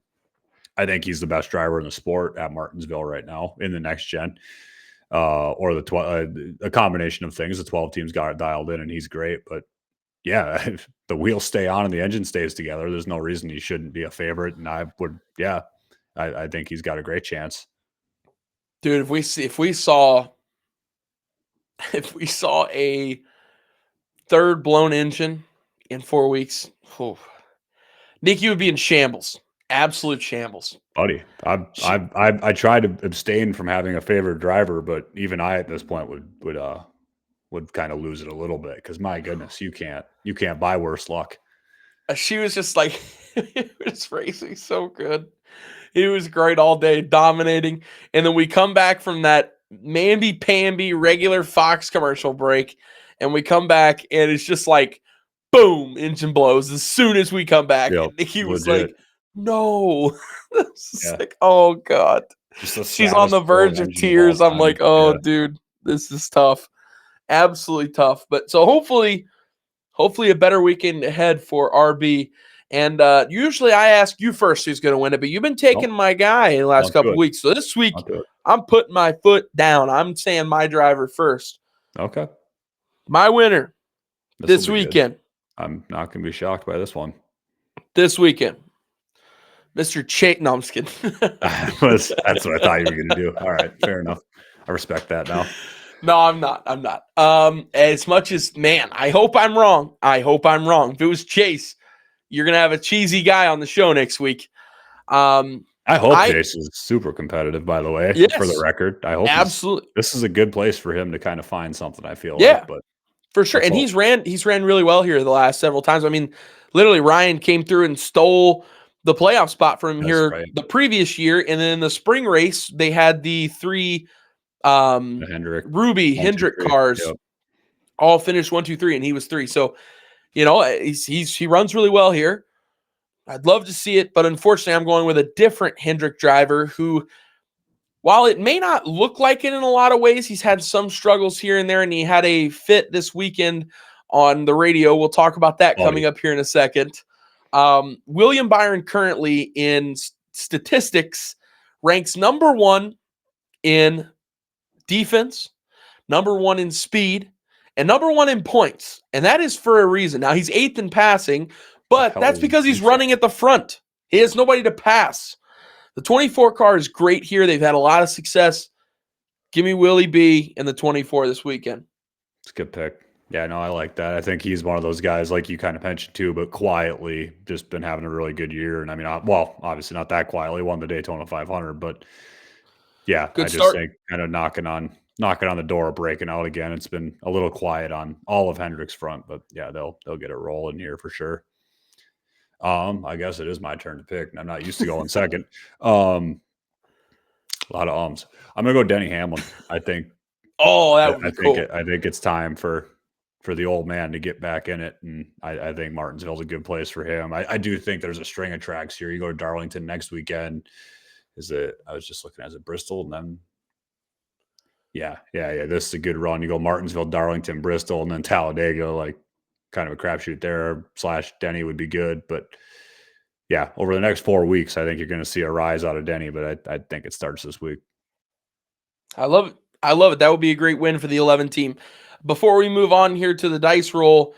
think he's the best driver in the sport at Martinsville right now in the next gen, or a combination of things. The 12 teams got it dialed in, and he's great. But yeah, if the wheels stay on and the engine stays together, there's no reason he shouldn't be a favorite. And I think he's got a great chance. Dude, if we saw a third blown engine in 4 weeks, Nikki would be in shambles. Absolute shambles. Buddy, I try to abstain from having a favorite driver, but even I at this point would kind of lose it a little bit, because my goodness, you can't buy worse luck. She was just like, it was racing so good. He was great all day, dominating. And then we come back from that mamby-pamby regular Fox commercial break, and we come back, and it's just like, boom, engine blows as soon as we come back. Yep, and Nikki was like, no. Like, oh, God. She's on the verge of tears. I'm like, oh, dude, this is tough. Absolutely tough. But so hopefully a better weekend ahead for RB. And usually I ask you first who's going to win it, but you've been taking my guy in the last couple of weeks. So this week, I'm putting my foot down. I'm saying my driver first. Okay. My winner this weekend. I'm not going to be shocked by this one. This weekend, Mr. Chase. No, I'm just kidding. That's what I thought you were going to do. All right. Fair enough. I respect that now. No, I'm not. As much as, man, I hope I'm wrong. If it was Chase, you're going to have a cheesy guy on the show next week. I hope Chase is super competitive, by the way, for the record. I hope absolutely. This is a good place for him to kind of find something, I feel like. But for sure. And he's ran really well here the last several times. I mean, literally Ryan came through and stole the playoff spot from him the previous year. And then in the spring race, they had the three Hendrick cars all finished 1, 2, 3, and he was 3. So, he runs really well here. I'd love to see it, but unfortunately I'm going with a different Hendrick driver who, while it may not look like it in a lot of ways, he's had some struggles here and there, and he had a fit this weekend on the radio. We'll talk about that coming up here in a second. William Byron currently in statistics ranks number 1 in defense, number 1 in speed, and number 1 in points. And that is for a reason. Now, he's 8th in passing, but that's because he's running at the front. He has nobody to pass. The 24 car is great here. They've had a lot of success. Give me Willie B in the 24 this weekend. It's a good pick. Yeah, no, I like that. I think he's one of those guys, like you kind of mentioned too, but quietly just been having a really good year. And I mean, obviously not that quietly, won the Daytona 500, but yeah, I just think kind of knocking on the door, breaking out again. It's been a little quiet on all of Hendrick's front, but yeah, they'll get it rolling here for sure. I guess it is my turn to pick, and I'm not used to going second. A lot of ums. I'm gonna go Denny Hamlin. I think. Oh, that would be cool. I think it's time for the old man to get back in it, and I think Martinsville's a good place for him. I do think there's a string of tracks here. You go to Darlington next weekend. I was just looking at it, Bristol, and then yeah. This is a good run. You go Martinsville, Darlington, Bristol, and then Talladega. Like kind of a crapshoot there. / Denny would be good, but yeah, over the next 4 weeks, I think you're going to see a rise out of Denny. But I think it starts this week. I love it. I love it. That would be a great win for the 11 team. Before we move on here to the dice roll,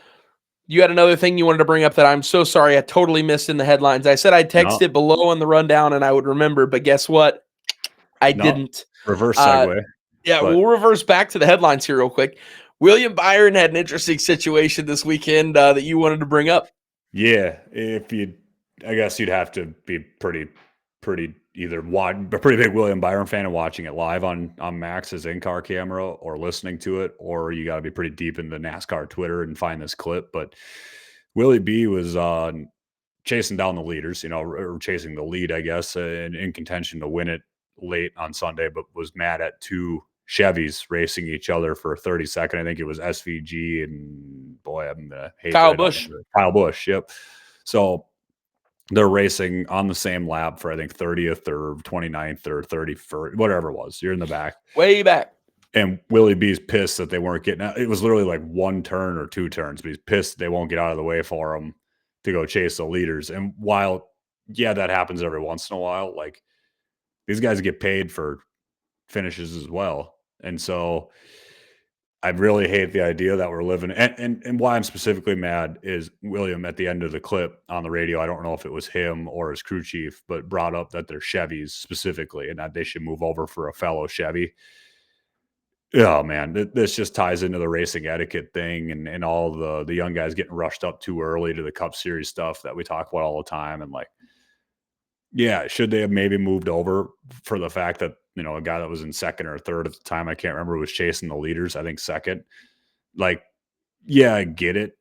you had another thing you wanted to bring up that I'm so sorry I totally missed in the headlines. I said I'd text No, it below on the rundown and I would remember, but guess what? I no, didn't. reverse Uh, segue. yeah, But we'll reverse back to the headlines here real quick. William Byron had an interesting situation this weekend that you wanted to bring up. yeah, I guess you'd have to be pretty either a pretty big William Byron fan and watching it live on Max's in-car camera or listening to it, or you got to be pretty deep in the NASCAR Twitter and find this clip. But Willie B was chasing down the leaders, or chasing the lead, I guess, and in contention to win it late on Sunday, but was mad at two Chevys racing each other for a 30-second. I think it was SVG and boy, I'm gonna hate Kyle that I don't Busch. remember. Kyle Busch, yep. So they're racing on the same lap for I think 30th or 29th or 31st, whatever it was. You're in the back. Way back. And Willie B's pissed that they weren't getting out. It was literally like one turn or two turns, but he's pissed they won't get out of the way for him to go chase the leaders. And while, yeah, that happens every once in a while, like these guys get paid for finishes as well. And so I really hate the idea that we're living and why I'm specifically mad is William at the end of the clip on the radio. I don't know if it was him or his crew chief, but brought up that they're Chevys specifically and that they should move over for a fellow Chevy. Oh man, this just ties into the racing etiquette thing and all the young guys getting rushed up too early to the Cup Series stuff that we talk about all the time. And like, yeah, should they have maybe moved over for the fact that, a guy that was in second or third at the time, I can't remember, was chasing the leaders, I think second. Like, yeah, I get it.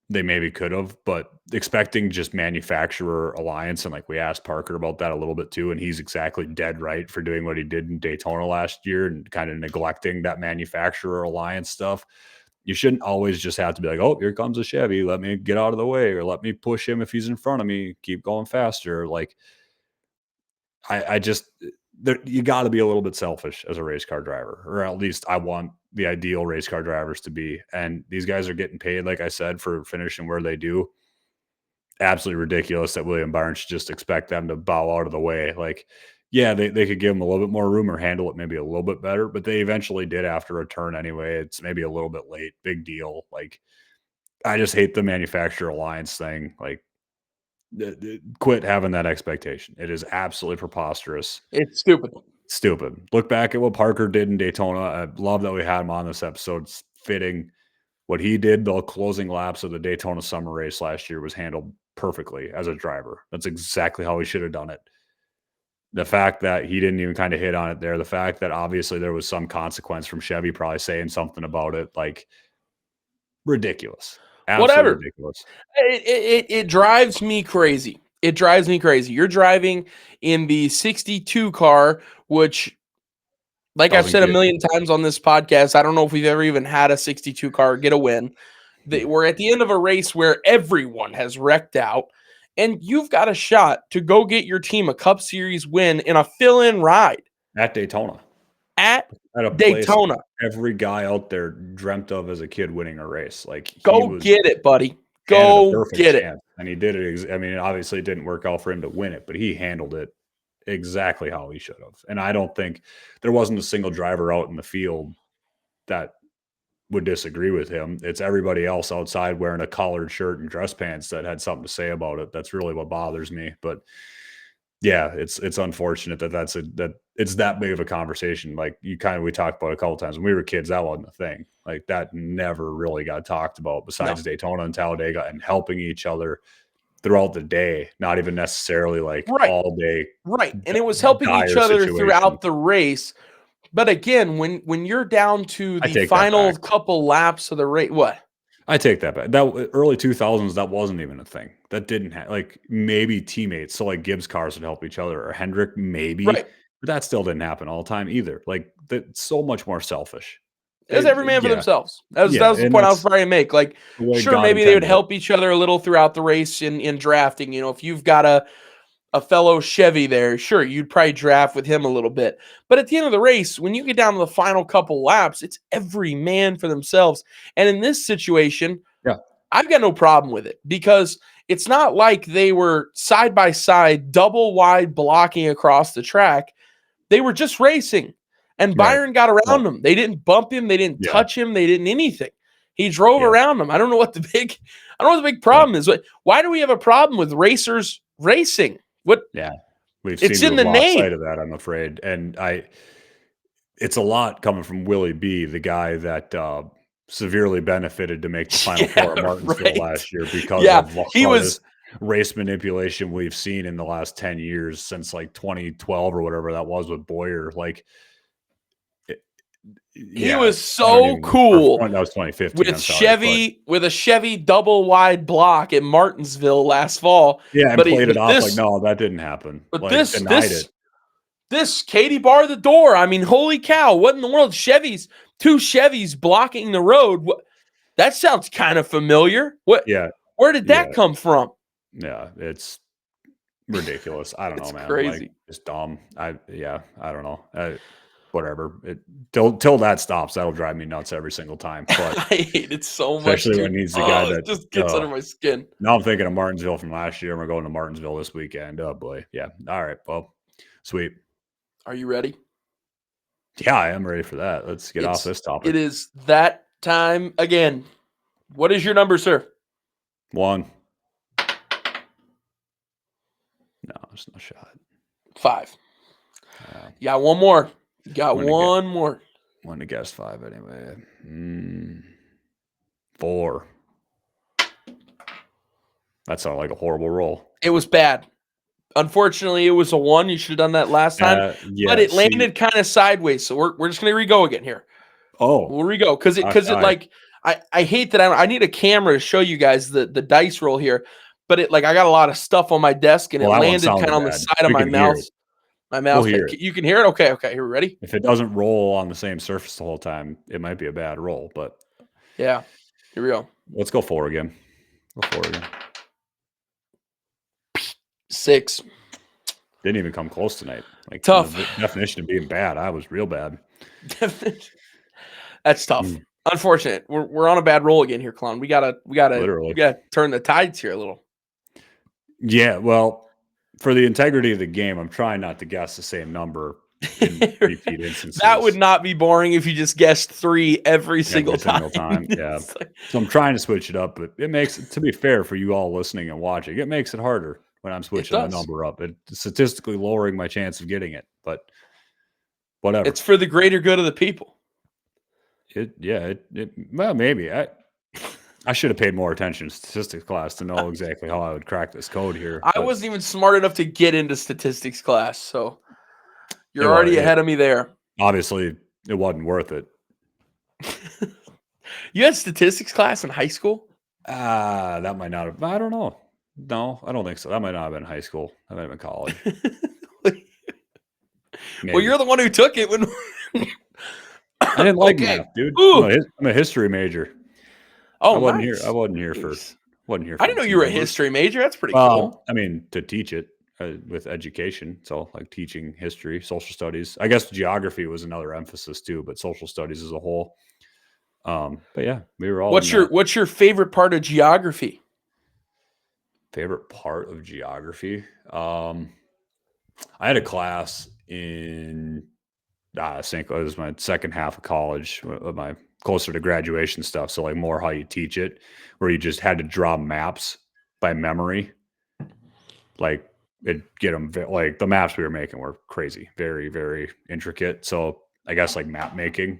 They maybe could have, but expecting just manufacturer alliance, and like we asked Parker about that a little bit too, and he's exactly dead right for doing what he did in Daytona last year and kind of neglecting that manufacturer alliance stuff. You shouldn't always just have to be like, oh, here comes a Chevy, let me get out of the way, or let me push him if he's in front of me, keep going faster. Like, I just you got to be a little bit selfish as a race car driver, or at least I want the ideal race car drivers to be. And these guys are getting paid, like I said, for finishing where they do. Absolutely ridiculous that William Byron should just expect them to bow out of the way. Like, yeah, they could give them a little bit more room or handle it maybe a little bit better, but they eventually did after a turn anyway. It's maybe a little bit late. Big deal. Like, I just hate the manufacturer alliance thing. Like, quit having that expectation. It is absolutely preposterous. It's stupid. Stupid. Look back at what Parker did in Daytona. I love that we had him on this episode. It's fitting. What he did, the closing laps of the Daytona summer race last year was handled perfectly as a driver. That's exactly how he should have done it. The fact that he didn't even kind of hit on it there, the fact that obviously there was some consequence from Chevy probably saying something about it, like ridiculous. Absolutely Whatever. ridiculous. It drives me crazy. It drives me crazy. You're driving in the 62 car, which, like I've said a million times on this podcast, I don't know if we've ever even had a 62 car get a win. We're at the end of a race where everyone has wrecked out, and you've got a shot to go get your team a Cup Series win in a fill-in ride. At Daytona. At a Daytona. Every guy out there dreamt of as a kid winning a race. Like, go get it, buddy. Go get it. And he did it. I mean, obviously it didn't work out for him to win it, but he handled it exactly how he should have. And I don't think there wasn't a single driver out in the field that would disagree with him. It's everybody else outside wearing a collared shirt and dress pants that had something to say about it. That's really what bothers me. But yeah, it's unfortunate that it's that big of a conversation. Like we talked about a couple times when we were kids, that wasn't a thing. Like that never really got talked about besides Daytona and Talladega and helping each other throughout the day, not even necessarily like all day. Right. And it was helping each other throughout the race. But again, when you're down to the final couple laps of the race, what? I take that back. That early 2000s, that wasn't even a thing. That didn't have, like, maybe teammates. So like Gibbs cars would help each other, or Hendrick maybe, but that still didn't happen all the time either. Like, that's so much more selfish. It was every man for themselves. That was the point I was trying to make. Like, sure, maybe they would help each other a little throughout the race in drafting. If you've got a fellow Chevy there, sure, you'd probably draft with him a little bit. But at the end of the race, when you get down to the final couple laps, it's every man for themselves. And in this situation, I've got no problem with it because it's not like they were side by side, double wide blocking across the track. They were just racing. And Right. Byron got around him. They didn't bump him. They didn't touch him. They didn't anything. He drove around him. I don't know what the big problem is. Why do we have a problem with racers racing? What? Yeah. We've It's seemed in to the have lost name. sight of that, I'm afraid. And it's a lot coming from Willie B, the guy that severely benefited to make the Final Four at Martinsville last year because of he all was this race manipulation we've seen in the last 10 years since like 2012 or whatever that was with Boyer. Like, he was so cool. That was 2015 with a Chevy double wide block at Martinsville last fall. Yeah, and played it off like, no, that didn't happen. But like, denied it. This Katie bar the door. I mean, holy cow! What in the world? Two Chevys blocking the road. That sounds kind of familiar. Yeah. Where did that come from? Yeah, it's ridiculous. I don't know, man. Crazy. Like, it's dumb. I don't know. Whatever. Till that stops, that'll drive me nuts every single time. But I hate it so much. Especially when he's the guy that just gets under my skin. Now I'm thinking of Martinsville from last year. We're going to Martinsville this weekend. Oh boy. Yeah. All right. Well, sweet. Are you ready? Yeah, I am ready for that. Let's get off this topic. It is that time again. What is your number, sir? 1. No, there's no shot. 5. You got one more. You got one more. Want to guess 5 anyway. 4. That sounded like a horrible roll. It was bad. Unfortunately, it was a 1. You should have done that last time. But it landed kind of sideways. So we're just going to re-go again here. Oh. We'll re-go. Because like, I hate that I need a camera to show you guys the dice roll here. But I got a lot of stuff on my desk, and it landed kind of on the side of my mouth. My mouth. You can hear it? Okay. Here, ready? If it doesn't roll on the same surface the whole time, it might be a bad roll. But yeah. Here we go. Let's go 4 again. Go 4 again. 6. Didn't even come close tonight. Like, tough. The definition of being bad. I was real bad. That's tough. Unfortunate. We're on a bad roll again here, Clon. We gotta turn the tides here a little. Yeah, well, for the integrity of the game, I'm trying not to guess the same number in repeat instances. That would not be boring if you just guessed 3 every single time. Yeah. So I'm trying to switch it up, but it makes it, to be fair for you all listening and watching, it makes it harder when I'm switching the number up. It's statistically lowering my chance of getting it, but whatever. It's for the greater good of the people. Well, maybe. I should have paid more attention to statistics class to know exactly how I would crack this code here. I wasn't even smart enough to get into statistics class, so you're already ahead of me there. Obviously, it wasn't worth it. You had statistics class in high school? That might not have. I don't know. No, I don't think so. That might not have been high school. That might have been college. Well, you're the one who took it when I didn't like math, dude. I'm a history major. Oh, I wasn't here for. I didn't know you were a history major. That's pretty cool. I mean, to teach it with education, so like teaching history, social studies. I guess geography was another emphasis too, but social studies as a whole. But yeah, we were all. What's your favorite part of geography? Favorite part of geography? I had a class in I think it was my second half of college, my closer to graduation stuff. So like more how you teach it, where you just had to draw maps by memory. Like it get them like the maps we were making were crazy, very, very intricate. So I guess like map making.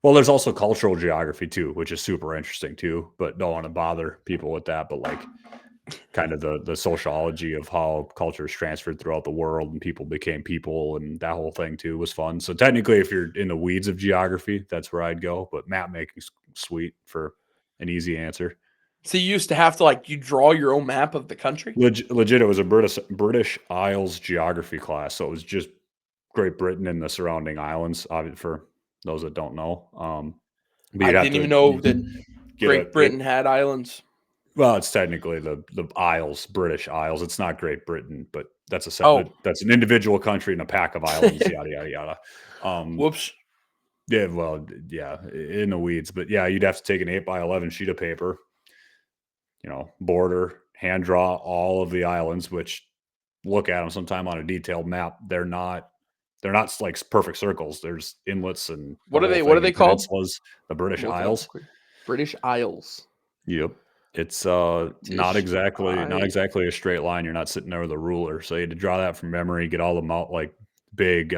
Well, there's also cultural geography too, which is super interesting too, but don't want to bother people with that. But like kind of the sociology of how culture is transferred throughout the world and people became people and that whole thing too was fun. So technically, if you're in the weeds of geography, that's where I'd go. But map making's sweet for an easy answer. So you used to have to you draw your own map of the country? Legit, it was a British Isles geography class. So it was just Great Britain and the surrounding islands, for those that don't know. I didn't even know that Great Britain had islands. Well, it's technically the Isles, British Isles. It's not Great Britain, but that's that's an individual country and a pack of islands, yada, yada, yada. Whoops. Yeah, well, yeah, in the weeds. But yeah, you'd have to take an 8x11 sheet of paper, border, hand draw all of the islands, which look at them sometime on a detailed map. They're not they're not like perfect circles. There's inlets and What the are they? whole What are thing, they and called? peninsulas, the British Look it up Isles. quick. British Isles. Yep. It's not British exactly a straight line. You're not sitting there with a ruler. So you had to draw that from memory, get all the like big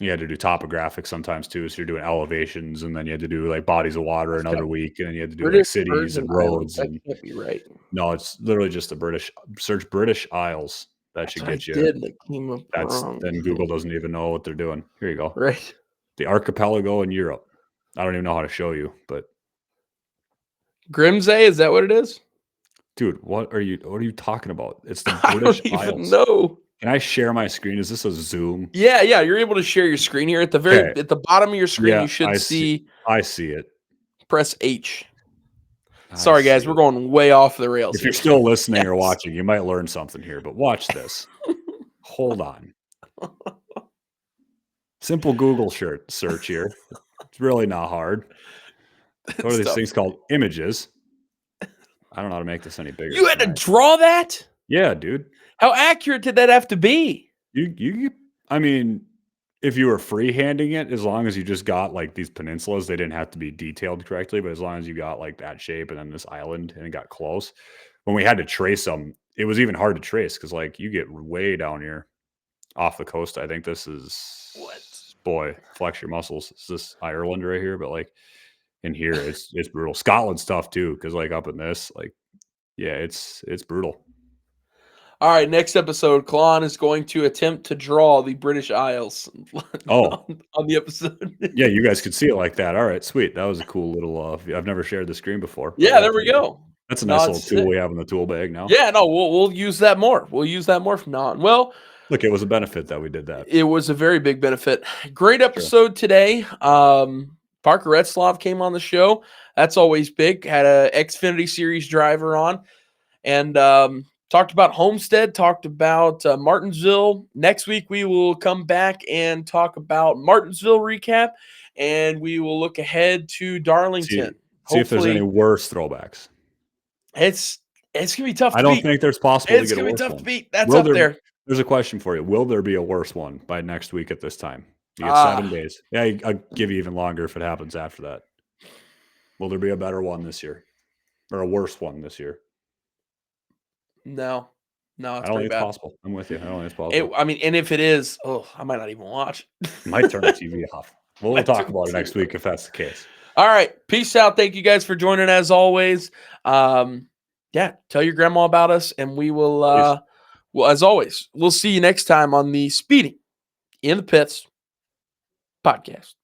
you had to do topographics sometimes too. So you're doing elevations, and then you had to do like bodies of water That's another got week, and then you had to do British like cities Virgin and Islands. roads. That And can't be right. no, it's literally just the British. Search British Isles. That That's should what I get you. did. That came up wrong. Then Google doesn't even know what they're doing. Here you go. Right. The archipelago in Europe. I don't even know how to show you, but Grimsay, is that what it is? dude, what are you talking about? It's the I British don't even Isles. know. Can I share my screen? Is this a Zoom? Yeah, you're able to share your screen here at the Okay. at the bottom of your screen. Yeah, You should see. I see it. Press H. I Sorry, guys, see we're it. going way off the rails. If here. you're still listening or Yes. watching, you might learn something here, but watch this. Hold on. Simple Google search here. It's really not hard. What are these things called? Images. I don't know how to make this any bigger. You had to draw that? Yeah, dude. How accurate did that have to be? I mean, if you were freehanding it, as long as you just got like these peninsulas, they didn't have to be detailed correctly, but as long as you got like that shape and then this island and it got close, when we had to trace them, it was even hard to trace because like you get way down here off the coast. I think this is boy, flex your muscles. It's this Ireland right here, but like in here, it's brutal. Scotland's tough too because like up in this, like yeah, it's brutal. All right, next episode, Clon is going to attempt to draw the British Isles. On the episode. Yeah, you guys could see it like that. All right, sweet. That was a cool little. I've never shared the screen before. Yeah, there we go. That's a nice little tool we have in the tool bag now. Yeah, no, we'll use that more. We'll use that more from now on. Well, look, it was a benefit that we did that. It was a very big benefit. Great episode today. Parker Retzlaff came on the show. That's always big. Had a Xfinity Series driver on, and talked about Homestead. Talked about Martinsville. Next week we will come back and talk about Martinsville recap, and we will look ahead to Darlington. See if there's any worse throwbacks. It's gonna be tough. I don't think there's possible to get a worse one. It's gonna be tough to beat. That's up there. There's a question for you. Will there be a worse one by next week at this time? You get 7 days. Yeah, I'll give you even longer if it happens after that. Will there be a better one this year? Or a worse one this year? No, it's I don't think it's possible. I'm with you. I don't think it's possible. And if it is, I might not even watch. Might turn the TV off. We'll talk about it next week if that's the case. All right. Peace out. Thank you guys for joining as always. Tell your grandma about us, and we will, well, as always, we'll see you next time on the Speeding in the Pits podcast.